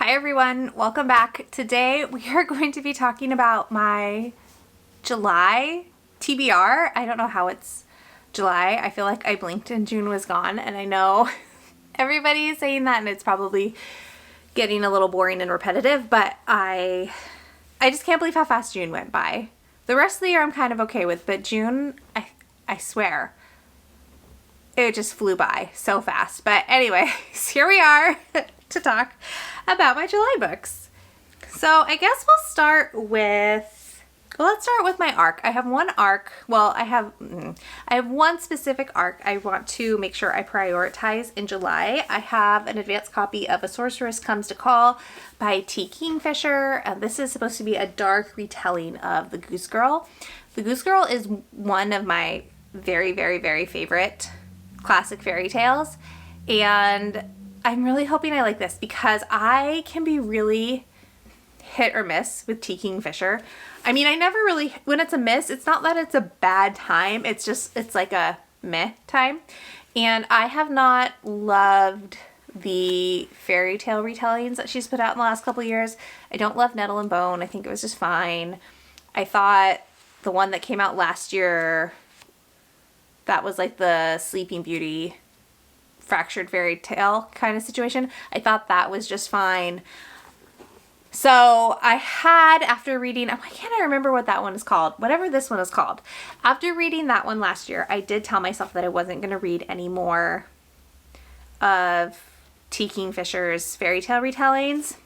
Hi everyone, welcome back. Today we are going to be talking about my July TBR. I don't know how it's July. I feel like I blinked and June was gone, and I know everybody is saying that and it's probably getting a little boring and repetitive, but I just can't believe how fast June went by. The rest of the year I'm kind of okay with, but June, I swear, it just flew by so fast. But anyway, here we are to talk about my July books. So I guess let's start with my arc. I have one arc. Well, I have one specific arc I want to make sure I prioritize in July. I have an advanced copy of A Sorceress Comes to Call by T. Kingfisher. This is supposed to be a dark retelling of The Goose Girl. The Goose Girl is one of my very, very, very favorite classic fairy tales, and I'm really hoping I like this because I can be really hit or miss with T. Kingfisher. I mean, I never really, when it's a miss, it's not that it's a bad time, it's like a meh time. And I have not loved the fairy tale retellings that she's put out in the last couple of years. I don't love Nettle and Bone. I think it was just fine. I thought the one that came out last year, that was like the Sleeping Beauty fractured fairy tale kind of situation, I thought that was just fine. So I had, after reading, why can't I remember what that one is called? Whatever this one is called. After reading that one last year, I did tell myself that I wasn't going to read any more of T. Kingfisher's fairy tale retellings.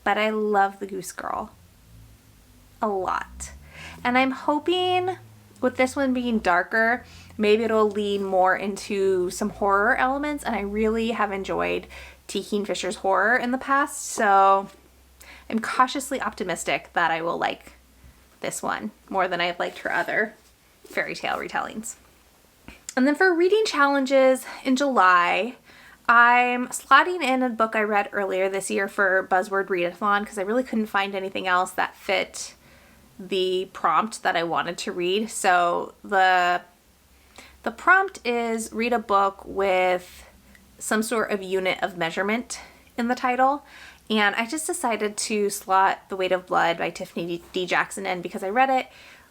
But I love The Goose Girl a lot. And I'm hoping with this one being darker, maybe it'll lean more into some horror elements, and I really have enjoyed T. Kingfisher's horror in the past, so I'm cautiously optimistic that I will like this one more than I've liked her other fairy tale retellings. And then for reading challenges in July, I'm slotting in a book I read earlier this year for Buzzword Readathon because I really couldn't find anything else that fit the prompt that I wanted to read. So the prompt is read a book with some sort of unit of measurement in the title. And I just decided to slot The Weight of Blood by Tiffany D. Jackson in because I read it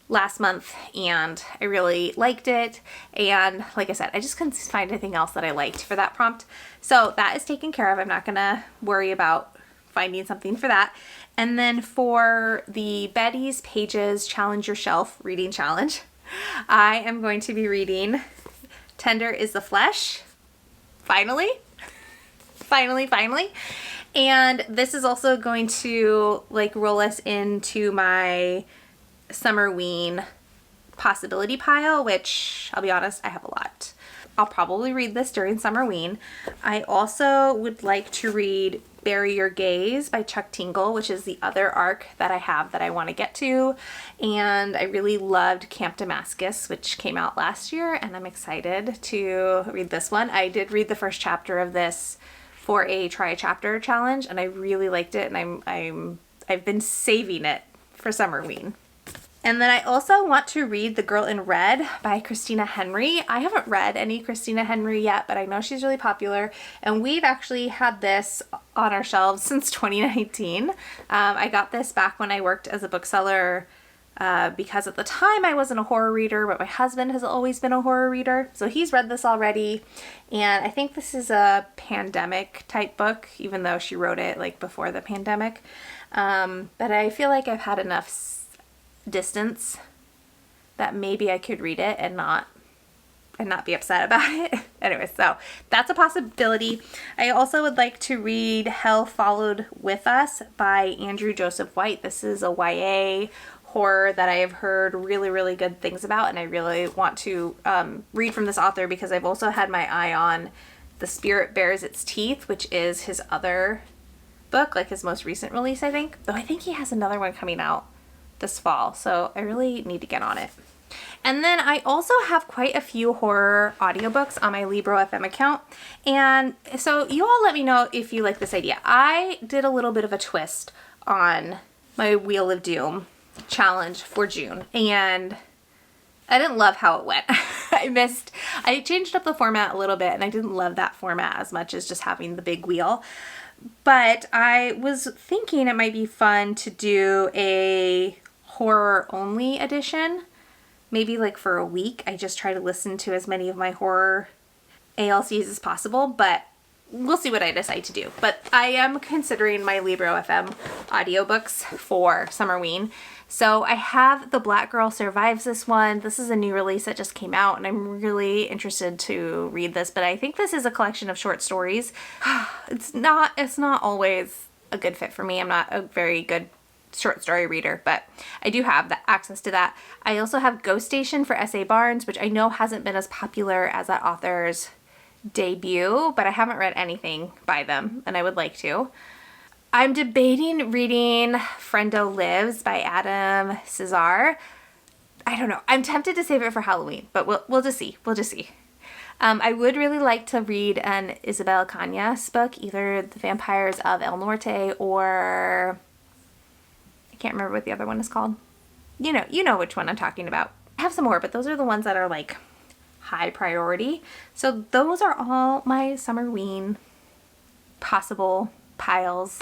last month and I really liked it. And like I said, I just couldn't find anything else that I liked for that prompt. So that is taken care of. I'm not gonna worry about finding something for that. And then for the Betty's Pages Challenge Your Shelf reading challenge, I am going to be reading Tender is the Flesh. Finally. And this is also going to roll us into my Summerween possibility pile, which I'll be honest, I have a lot. I'll probably read this during Summerween. I also would like to read Bury Your Gaze by Chuck Tingle, which is the other arc that I have that I want to get to. And I really loved Camp Damascus, which came out last year, and I'm excited to read this one. I did read the first chapter of this for a try chapter challenge, and I really liked it, and I've been saving it for Summerween. And then I also want to read The Girl in Red by Christina Henry. I haven't read any Christina Henry yet, but I know she's really popular. And we've actually had this on our shelves since 2019. I got this back when I worked as a bookseller because at the time I wasn't a horror reader, but my husband has always been a horror reader. So he's read this already. And I think this is a pandemic type book, even though she wrote it before the pandemic. But I feel like I've had enough distance that maybe I could read it and not be upset about it. Anyway, so that's a possibility. I also would like to read Hell Followed With Us by Andrew Joseph White. This is a YA horror that I have heard really, really good things about, and I really want to read from this author because I've also had my eye on The Spirit Bears Its Teeth, which is his other book, his most recent release, I think. Though I think he has another one coming out this fall, so I really need to get on it. And then I also have quite a few horror audiobooks on my Libro FM account, and so you all let me know if you like this idea. I did a little bit of a twist on my Wheel of Doom challenge for June, and I didn't love how it went. I changed up the format a little bit, and I didn't love that format as much as just having the big wheel. But I was thinking it might be fun to do a horror only edition. Maybe like for a week. I just try to listen to as many of my horror ALCs as possible, but we'll see what I decide to do. But I am considering my Libro FM audiobooks for Summerween. So I have The Black Girl Survives this one. This is a new release that just came out, and I'm really interested to read this, but I think this is a collection of short stories. It's not always a good fit for me. I'm not a very good short story reader, but I do have the access to that. I also have Ghost Station for S.A. Barnes, which I know hasn't been as popular as that author's debut, but I haven't read anything by them, and I would like to. I'm debating reading Friendo Lives by Adam Cesar. I don't know. I'm tempted to save it for Halloween, but we'll just see. We'll just see. I would really like to read an Isabel Cañas book, either The Vampires of El Norte or I can't remember what the other one is called. You know which one I'm talking about. I have some more, but those are the ones that are like high priority. So those are all my Summerween possible piles.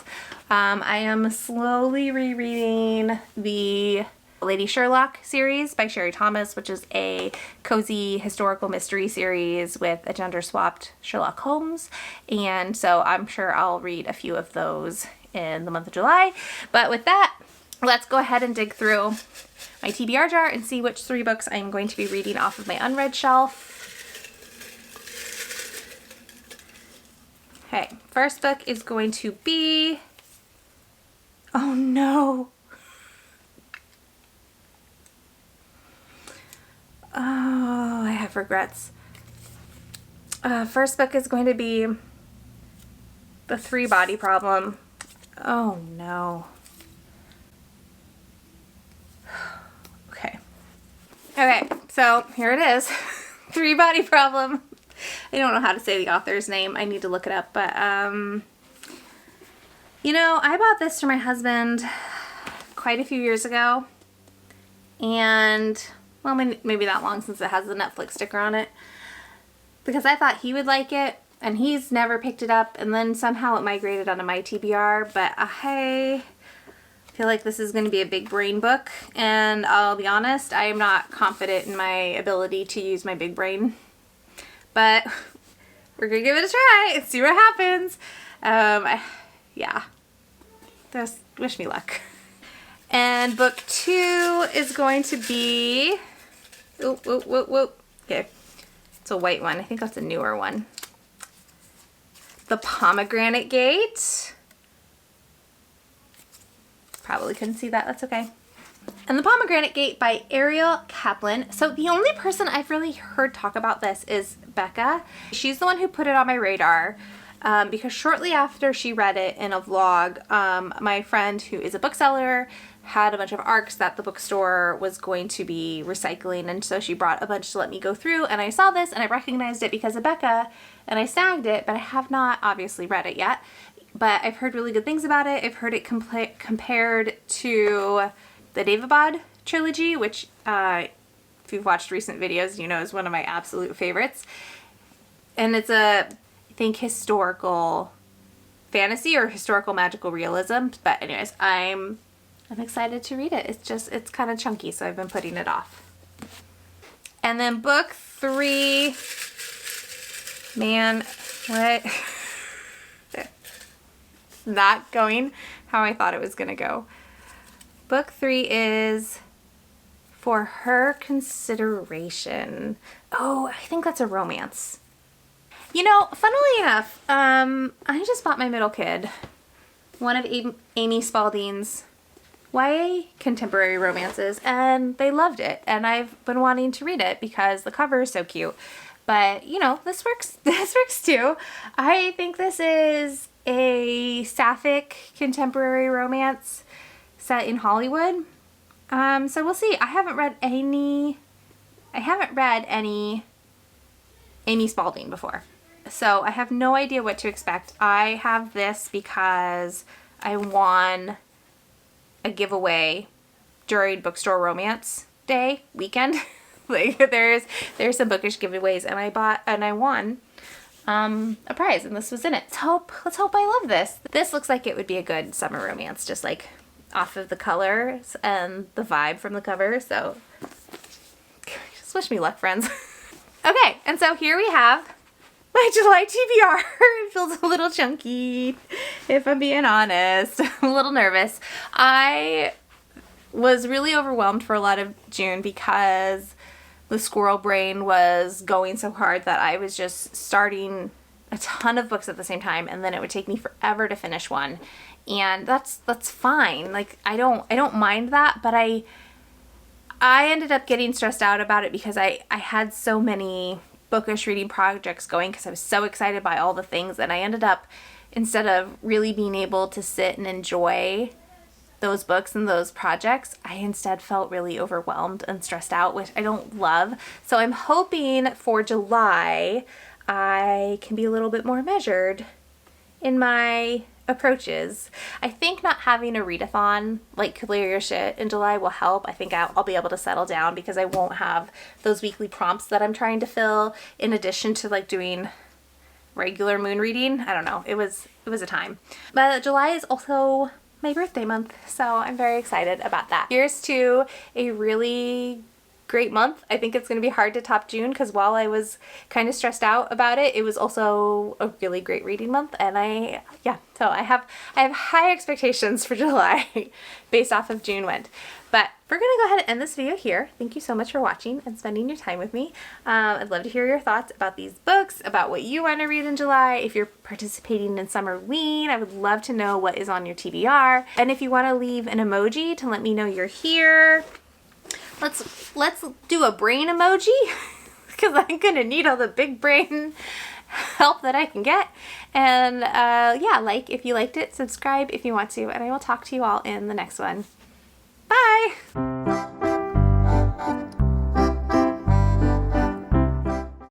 I am slowly rereading the Lady Sherlock series by Sherry Thomas, which is a cozy historical mystery series with a gender-swapped Sherlock Holmes. And so I'm sure I'll read a few of those in the month of July. But with that, let's go ahead and dig through my TBR jar and see which 3 books I'm going to be reading off of my unread shelf. Okay, first book is going to be, oh no. Oh, I have regrets. First book is going to be The 3 Body Problem. Oh no. Okay, so here it is. 3 Body Problem. I don't know how to say the author's name. I need to look it up, but you know, I bought this for my husband quite a few years ago, and well, maybe that long, since it has the Netflix sticker on it, because I thought he would like it, and he's never picked it up, and then somehow it migrated onto my TBR, but I feel like this is going to be a big brain book, and I'll be honest, I am not confident in my ability to use my big brain, but we're going to give it a try and see what happens. Yeah, just wish me luck. And book 2 is going to be, okay, it's a white one. I think that's a newer one. The Pomegranate Gate. Probably couldn't see that, that's okay. And The Pomegranate Gate by Ariel Kaplan. So the only person I've really heard talk about this is Becca. She's the one who put it on my radar, because shortly after she read it in a vlog, my friend, who is a bookseller, had a bunch of ARCs that the bookstore was going to be recycling, and so she brought a bunch to let me go through, and I saw this and I recognized it because of Becca, and I snagged it, but I have not obviously read it yet. But I've heard really good things about it. I've heard it compared to the Daevabad trilogy, which if you've watched recent videos, you know is one of my absolute favorites. And it's a, I think, historical fantasy or historical magical realism. But anyways, I'm excited to read it. It's kind of chunky, so I've been putting it off. And then book 3, man, what? Not going how I thought it was gonna go. Book 3 is For Her Consideration. Oh, I think that's a romance. You know, funnily enough, I just bought my middle kid one of Amy Spaulding's YA contemporary romances, and they loved it, and I've been wanting to read it because the cover is so cute. But, you know, this works too. I think this is a sapphic contemporary romance set in Hollywood. So we'll see. I haven't read any Amy Spaulding before, so I have no idea what to expect. I have this because I won a giveaway during Bookstore Romance Day weekend. Like there's some bookish giveaways, and I won. a prize, and this was in it. Let's hope I love this. This looks like it would be a good summer romance, just like off of the colors and the vibe from the cover. So just wish me luck, friends. Okay, and so here we have my July TBR. It feels a little chunky, if I'm being honest. I'm a little nervous. I was really overwhelmed for a lot of June because the squirrel brain was going so hard that I was just starting a ton of books at the same time, and then it would take me forever to finish one. And that's fine. Like, I don't mind that, but I ended up getting stressed out about it because I had so many bookish reading projects going because I was so excited by all the things, and I ended up, instead of really being able to sit and enjoy those books and those projects, I instead felt really overwhelmed and stressed out, which I don't love. So I'm hoping for July I can be a little bit more measured in my approaches. I think not having a readathon, like Clear Your Shit, in July will help. I think I'll be able to settle down because I won't have those weekly prompts that I'm trying to fill in addition to like doing regular moon reading. I don't know. It was a time. But July is also my birthday month, so I'm very excited about that. Here's to a really great month. I think it's going to be hard to top June because while I was kind of stressed out about it, it was also a really great reading month, and so I have high expectations for July based off of June went. But we're going to go ahead and end this video here. Thank you so much for watching and spending your time with me. I'd love to hear your thoughts about these books, about what you want to read in July. If you're participating in Summer Ween, I would love to know what is on your TBR. And if you want to leave an emoji to let me know you're here, let's do a brain emoji because I'm going to need all the big brain help that I can get. And like if you liked it, subscribe if you want to, and I will talk to you all in the next one.